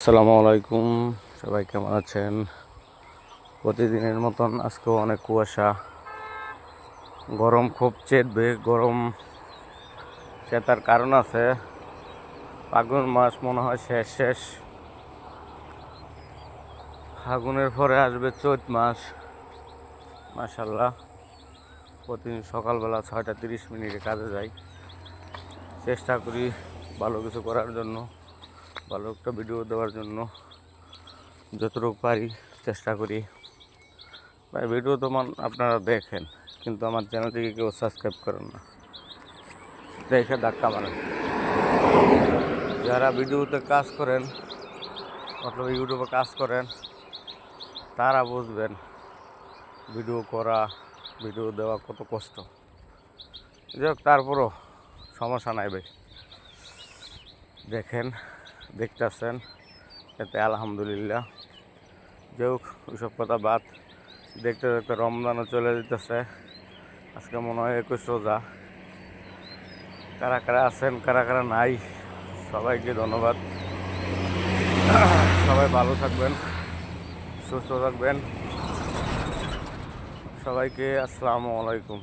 আসসালামু আলাইকুম। সবাই কেমন আছেন? প্রতিদিনের মতন আজকেও অনেক কুয়াশা, গরম খুব চেতবে। গরম চেতার কারণ আছে, ফাগুন মাস মনে হয় শেষ শেষ। ফাগুনের পরে আসবে চৈত মাস। মাশাল্লাহ, প্রতিদিন সকালবেলা 6টা 30 মিনিটে কাজে যাই। চেষ্টা করি ভালো কিছু করার জন্য, ভালো একটা ভিডিও দেওয়ার জন্য যতটুকু পারি চেষ্টা করি। ভাই, ভিডিও তো আপনারা দেখেন, কিন্তু আমার চ্যানেলটিকে কেউ সাবস্ক্রাইব করেন না, দেখে ধাক্কা মারেন। যারা ভিডিওতে কাজ করেন অথবা ইউটিউবে কাজ করেন তারা বুঝবেন ভিডিও করা, ভিডিও দেওয়া কত কষ্ট। যাই হোক, তারপরও সমস্যা নাই ভাই, দেখেন, দেখতেছেন, এতে আলহামদুলিল্লাহ। যাই হোক, ওইসব কথা বাদ। দেখতে দেখতে রমজানও চলে যেতেছে। আজকে মনে হয় 21 রোজা। কারা কারা আছেন, কারা কারা নাই, সবাইকে ধন্যবাদ। সবাই ভালো থাকবেন, সুস্থ থাকবেন। সবাইকে আসসালামু আলাইকুম।